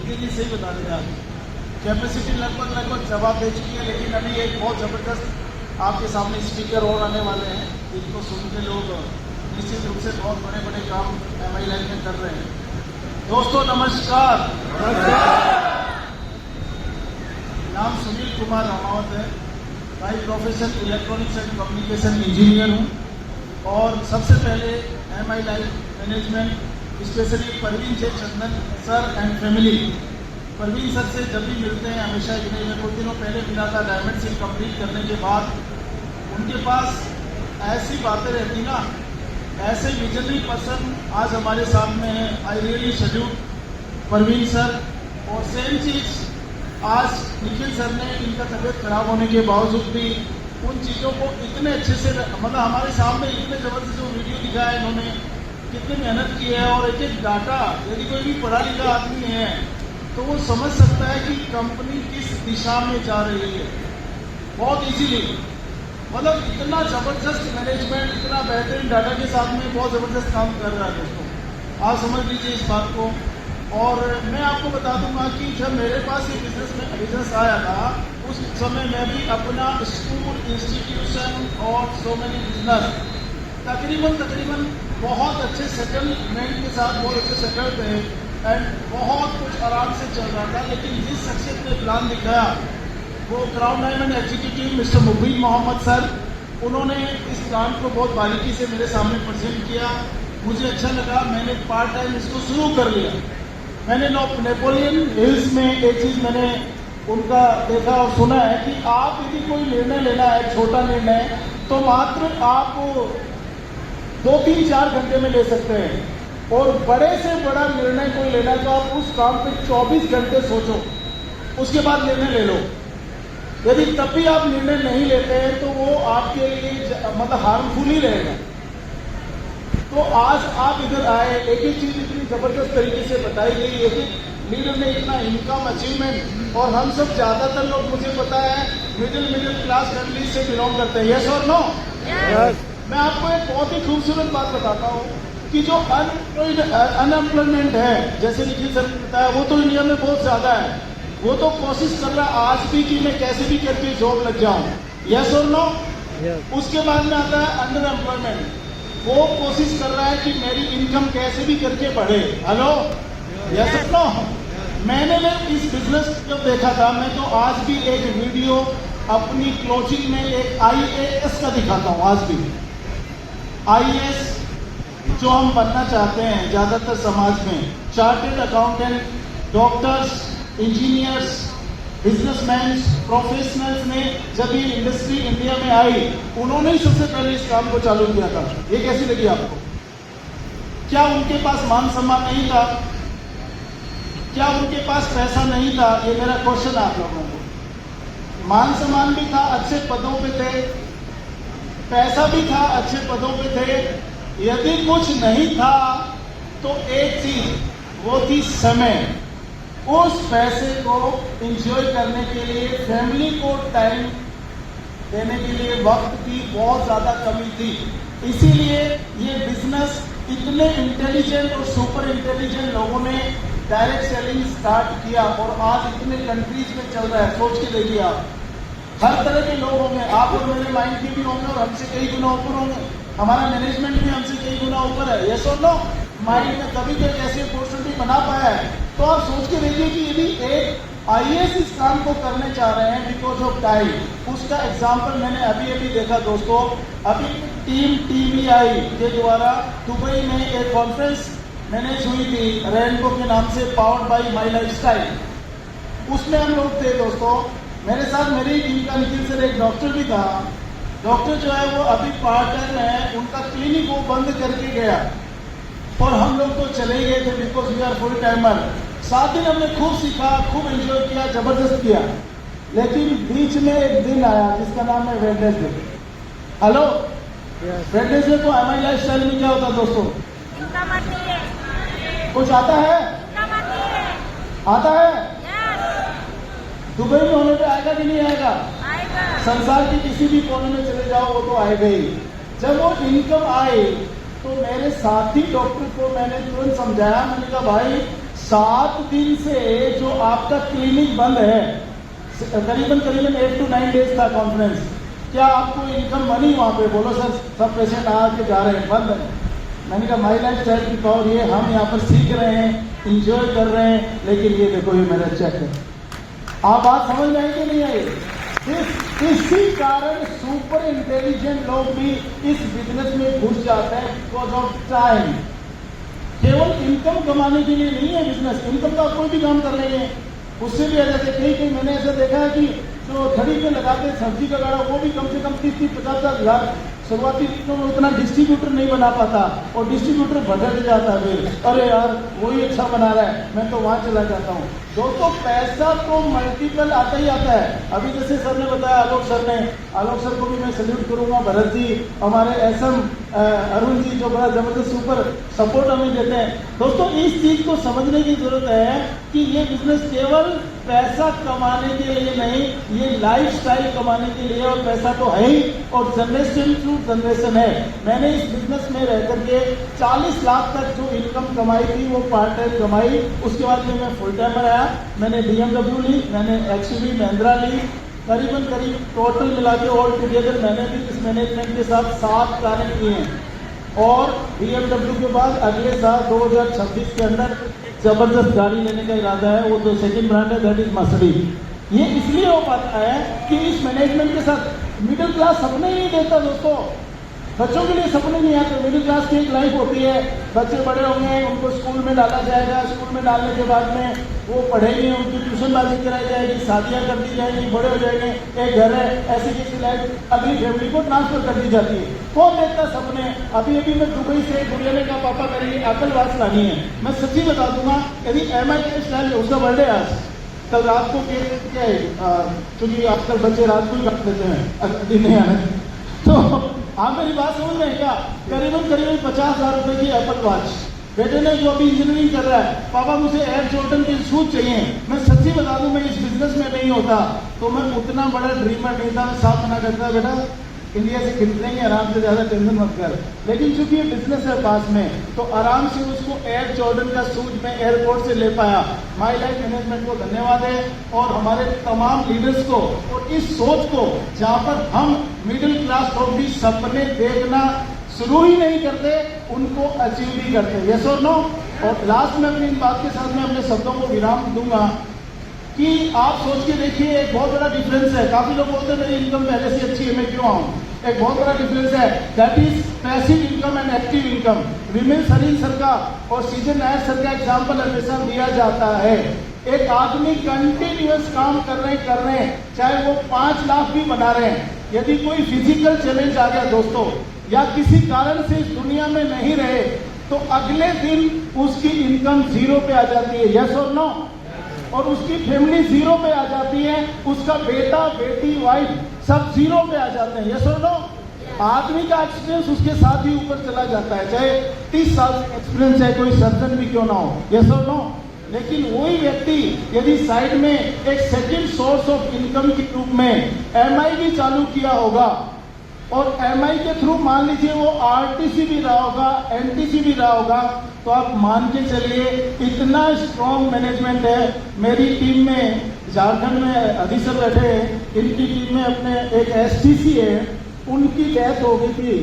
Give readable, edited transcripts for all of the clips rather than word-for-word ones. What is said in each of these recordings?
जी सही बता रहे हैं आप। कैपेसिटी लगभग जवाब दे चुकी है, लेकिन अभी एक बहुत ज़बरदस्त आपके सामने स्पीकर और आने वाले हैं, जिनको सुन के लोग निश्चित रूप से बहुत बड़े बड़े काम MI लाइन में कर रहे हैं। दोस्तों नमस्कार। नाम सुनील कुमार रामावत है। By profession electronics and communication engineer हूँ और सबसे पहले MI life management specially Parveen J Chandan sir and family, Parveen sir से जब भी मिलते हैं हमेशा कि नहीं, मैं कुछ दिनों पहले मिला था डायमंड सील कंप्लीट करने के बाद। उनके पास ऐसी बातें रहती ना, ऐसे विजनरी पर्सन आज हमारे सामने हैं। I really salute Parveen sir. और सेम चीज़ आज निखिल सर ने, इनका तबीयत खराब होने के बावजूद भी उन चीज़ों को इतने अच्छे से, मतलब हमारे सामने इतने ज़बरदस्त जो वीडियो दिखाया है इन्होंने, कितनी मेहनत की है। और एक एक डाटा यदि कोई भी पढ़ा लिखा आदमी है तो वो समझ सकता है कि कंपनी किस दिशा में जा रही है बहुत इजीली। मतलब इतना ज़बरदस्त मैनेजमेंट, इतना बेहतरीन डाटा के साथ में बहुत ज़बरदस्त काम कर रहा है दोस्तों, आप समझ लीजिए इस बात को। और मैं आपको बता दूंगा कि जब मेरे पास ये बिजनेस आया था, उस समय मैं भी अपना स्कूल, इंस्टीट्यूशन और सो मेनी बिजनेस तकरीबन बहुत अच्छे सेटलमेंट के साथ बहुत अच्छे सेटल थे एंड बहुत कुछ आराम से चल रहा था। लेकिन जिस शख्सियत ने प्लान दिखाया वो क्राउन डायमंड एग्जीक्यूटिव मिस्टर मुबीन मोहम्मद सर, उन्होंने इस प्लान को बहुत बारीकी से मेरे सामने प्रेजेंट किया। मुझे अच्छा लगा, मैंने पार्ट टाइम इसको शुरू कर लिया। मैंने नेपोलियन हिल्स में एक चीज़ मैंने उनका देखा और सुना है कि आप यदि कोई निर्णय लेना है, छोटा निर्णय, तो मात्र आप 2-3-4 घंटे में ले सकते हैं, और बड़े से बड़ा निर्णय कोई लेना तो आप उस काम पे 24 घंटे सोचो, उसके बाद निर्णय ले लो। यदि तब भी आप निर्णय नहीं लेते हैं तो वो आपके लिए मतलब हार्मफुल ही रहेगा। तो आज आप इधर आए, एक एक चीज इतनी जबरदस्त तरीके से बताई गई, एक एक लीडर ने इतना इनकम अचीवमेंट, और हम सब ज्यादातर लोग, मुझे पता है, मिडिल क्लास फैमिली से बिलोंग करते हैं। यस और नो? मैं आपको एक बहुत ही खूबसूरत बात बताता हूँ कि जो अनएम्प्लॉयमेंट है, जैसे निखिल सर ने बताया, वो तो इंडिया में बहुत ज्यादा है। वो तो कोशिश कर रहा आज भी कि मैं कैसे भी करके जॉब लग जाऊं। यस और नो? उसके बाद में आता है अंडर एम्प्लॉयमेंट, वो कोशिश कर रहा है कि मेरी इनकम कैसे भी करके बढ़े। हेलो? यस और नो? मैंने इस बिजनेस जब देखा था, मैं तो आज भी एक वीडियो अपनी क्लोजिंग में एक IAS का दिखाता हूँ। आज भी IAS जो हम बनना चाहते हैं ज्यादातर समाज में, chartered accountant, doctors, engineers, businessman, professionals ने जब ये इंडस्ट्री इंडिया में आई, उन्होंने ही सबसे पहले इस काम को चालू किया था। ये कैसी लगी आपको? क्या उनके पास मान सम्मान नहीं था? क्या उनके पास पैसा नहीं था? ये मेरा क्वेश्चन है आप लोगों को। मान सम्मान भी था, अच्छे पदों पे थे, पैसा भी था, अच्छे पदों पे थे। यदि कुछ नहीं था तो एक चीज, वो थी समय। उस पैसे को एंजॉय करने के लिए, फैमिली को टाइम देने के लिए वक्त की बहुत ज्यादा कमी थी। इसीलिए ये बिजनेस इतने इंटेलिजेंट और सुपर इंटेलिजेंट लोगों ने डायरेक्ट सेलिंग स्टार्ट किया और आज इतने कंट्रीज में चल रहा है। सोच के देखिए आप, हर तरह के लोग होंगे, आप और मेरे माइंड के भी होंगे और हमसे कई गुना ऊपर होंगे। हमारा मैनेजमेंट भी हमसे कई गुना ऊपर है। यस और नो? माइंड में तभी तो एक ऐसी अपॉर्चुनिटी बना पाया है। तो आप सोच के देखिए कि यदि एक IAS इस काम को करने चाह रहे हैं बिकॉज ऑफ टाइम, उसका एग्जाम्पल मैंने अभी देखा दोस्तों। अभी टीम TVI के द्वारा दुबई में एक कॉन्फ्रेंस मैनेज हुई थी रेनबो के नाम से, पावर्ड बाई माई लाइफस्टाइल। उसमें हम लोग थे दोस्तों, मेरे साथ मेरी टीम का निखिल सर, एक डॉक्टर भी था। डॉक्टर जो है वो अभी पार्ट टाइम है, उनका क्लिनिक वो बंद करके गया और हम लोग तो चले गए थे because we are full timer. 7 दिन हमने खूब सीखा, खूब एंजॉय किया, जबरदस्त किया। लेकिन बीच में एक दिन आया जिसका नाम है वेडनेसडे। हेलो? वेडनेसडे को MI लाइफस्टाइल में क्या होता है दोस्तों? कुछ आता है? आता है? दुबई में होने पे आएगा कि नहीं आएगा? संसार के किसी भी कोने में चले जाओ वो तो आएगा ही। जब वो इनकम आए तो मेरे साथी डॉक्टर को मैंने तुरंत समझाया, मैंने कहा भाई 7 दिन से जो आपका क्लिनिक बंद है, करीबन 8 to 9 डेज था कॉन्फ्रेंस, क्या आपको इनकम बनी वहाँ पे? बोलो सर, सब पेशेंट आके जा रहे हैं, बंद है। मैंने कहा माई लाइफ स्टाइल की पावर, ये हम यहाँ पर सीख रहे हैं, इंजॉय कर रहे हैं, लेकिन ये देखो, ये मेरा चेक है। आप बात समझ में आई कि नहीं आई? इसी कारण सुपर इंटेलिजेंट लोग भी इस बिजनेस में घुस जाते हैं बिकॉज ऑफ टाइम। केवल इनकम कमाने के लिए नहीं है बिजनेस, इनकम तो आप कोई भी काम कर लेंगे, उससे भी आ जाते। कहीं मैंने ऐसा देखा है कि जो धड़ी पे लगाते हैं सब्जी का गाड़ा, वो भी कम से कम 30-50 लाख शुरुआती दिनों में उतना डिस्ट्रीब्यूटर नहीं बना पाता, और डिस्ट्रीब्यूटर बदल जाता है, फिर अरे यार वही अच्छा बना रहा है, मैं तो वहां चला जाता हूँ। दोस्तों पैसा तो मल्टीपल आता ही आता है। अभी जैसे सर ने बताया, आलोक सर को भी मैं सल्यूट करूंगा, भरत जी, हमारे एसएम अरुण जी जो बड़ा जबरदस्त सुपर सपोर्ट हमें देते हैं। दोस्तों इस चीज को समझने की जरूरत है कि ये बिजनेस केवल पैसा कमाने के लिए नहीं, ये लाइफस्टाइल कमाने के लिए, और पैसा तो है ही, और जनरेशन टू जनरेशन है। मैंने इस बिजनेस में रह करके 40 लाख तक जो इनकम कमाई थी वो पार्ट टाइम कमाई, उसके बाद में मैं फुल टाइमर आया। मैंने BMW ली, मैंने XUV महिंद्रा ली, करीब टोटल मिला के ऑल टुगेदर मैंने भी इस मैनेजमेंट के साथ 7 कारें किए हैं। और BMW के बाद अगले साल 2026 के अंदर जबरदस्त गाड़ी लेने का इरादा है, वो तो सेकंड ब्रांड है, दैट इज मर्सिडीज। ये इसलिए हो पाता है कि इस मैनेजमेंट के साथ मिडिल क्लास सपने ही नहीं देता दोस्तों, बच्चों के लिए सपने नहीं आते। मिडिल क्लास की एक लाइफ होती है, बच्चे बड़े होंगे, उनको स्कूल में डाला जाएगा, स्कूल में डालने के बाद में वो पढ़ेंगे, उनकी ट्यूशनबाजी कराई जाएगी, शादियां कर दी जाएंगी, बड़े हो जाएंगे, एक घर है, ऐसी किसी लाइफ अगली फैमिली को ट्रांसफर कर दी जाती है। कौन देखता सपने? अभी मैं दुबई से गुड़िया ने कहा पापा मेरे लिए एप्पल वॉच लानी है। मैं सच्ची बता दूंगा, यदि MI के स्टाइल, उसका बर्थडे आज कल रात को क्या है, क्योंकि आजकल बच्चे रात को ही काट लेते हैं, दिन नहीं आने, तो आप मेरी बात समझ रहे हैं क्या? करीबन 50,000 रुपए की एप्पल वॉच। बेटे ने जो अभी इंजीनियरिंग कर रहा है, पापा मुझे एयर जॉर्डन के शूज चाहिए। मैं सच्ची बता दूं, मैं इस बिजनेस में नहीं होता तो मैं उतना बड़ा ड्रीमर नहीं था। मैं साफ मना करता, बेटा इंडिया से खरीद लेंगे, आराम से, ज्यादा टेंशन मत कर। लेकिन चूंकि ये बिजनेस है पास में, तो आराम से उसको एयर जॉर्डन का शूज मैं एयरपोर्ट से ले पाया। माई लाइफ मैनेजमेंट को धन्यवाद है, और हमारे तमाम लीडर्स को, और इस सोच को, जहां पर हम मिडिल क्लास लोग भी सपने देखना शुरू ही नहीं करते, उनको अचीव भी करते। यस और नो? और लास्ट में अपनी इन बात के साथ में अपने शब्दों को विराम दूंगा कि आप सोच के देखिए, एक बहुत बड़ा डिफरेंस है। काफी लोग बोलते हैं मेरी इनकम पहले से अच्छी है, मैं क्यों आऊं? एक बहुत बड़ा डिफरेंस है, that is passive income and active income. Women Salil sir का और सीजन नायर सर का एग्जाम्पल हमेशा दिया जाता है। एक आदमी कंटिन्यूअस काम कर रहे हैं, चाहे वो 5 लाख भी बना रहे हैं। यदि कोई फिजिकल चैलेंज आ गया दोस्तों, या किसी कारण से इस दुनिया में नहीं रहे, तो अगले दिन उसकी इनकम 0 पे आ जाती है। यस और नो? और उसकी फैमिली 0 पे आ जाती है, उसका बेटा बेटी वाइफ सब 0 पे आ जाते हैं। यस और नो? आदमी का एक्सपीरियंस उसके साथ ही ऊपर चला जाता है, चाहे 30 साल का एक्सपीरियंस है, कोई सर्जन भी क्यों ना हो। यस और नो? लेकिन वही व्यक्ति यदि साइड में एक सेकंड सोर्स ऑफ इनकम के रूप में MI भी चालू किया होगा, और MI के थ्रू मान लीजिए वो RTC भी रहा होगा, NTC भी रहा होगा, तो आप मान के चलिए इतना स्ट्रॉन्ग मैनेजमेंट है। मेरी टीम में झारखंड में अभी सब बैठे हैं, इनकी टीम में अपने एक STC है, उनकी डेथ हो गई थी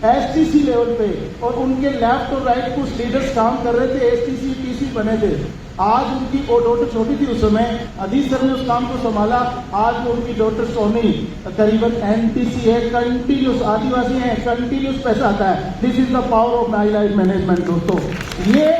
STC लेवल पे, और उनके लेफ्ट और राइट कुछ लीडर्स काम कर रहे थे, STC TC बने थे। आज उनकी वो डॉटर छोटी थी उस समय, अधीश सर ने उस काम को संभाला। आज वो उनकी डॉटर सोनी करीबन NTC है, कंटिन्यूस, आदिवासी है, कंटिन्यूस पैसा आता है। This is the power of my life management. दोस्तों ये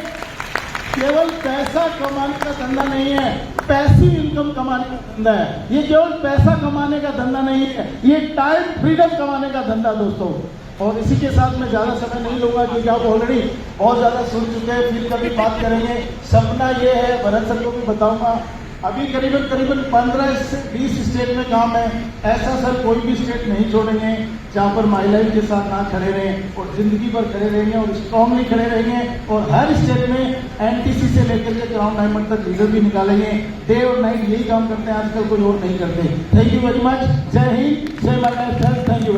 केवल पैसा कमाने का धंधा नहीं है, पैसिव इनकम कमाने का धंधा है। ये केवल पैसा कमाने का धंधा नहीं है, ये टाइम फ्रीडम कमाने का धंधा दोस्तों। और इसी के साथ मैं ज्यादा समय नहीं लूंगा, क्योंकि आप ऑलरेडी बहुत ज्यादा सुन चुके हैं, फिर कभी बात करेंगे। सपना ये है, भरत सर को भी बताऊंगा, अभी करीबन 15 से 20 स्टेट में काम है। ऐसा सर कोई भी स्टेट नहीं छोड़ेंगे जहां पर माई लाइफ के साथ ना खड़े रहें, और जिंदगी भर खड़े रहेंगे, और स्ट्रांगली खड़े रहेंगे। और हर स्टेट में NTC से लेकर के क्राउन डायमंड तक लीडर भी निकालेंगे। डे और नाइट यही काम करते हैं, आजकल कोई और नहीं करते। Thank you very much. जय हिंद, जय माई लाइफ। Thank you.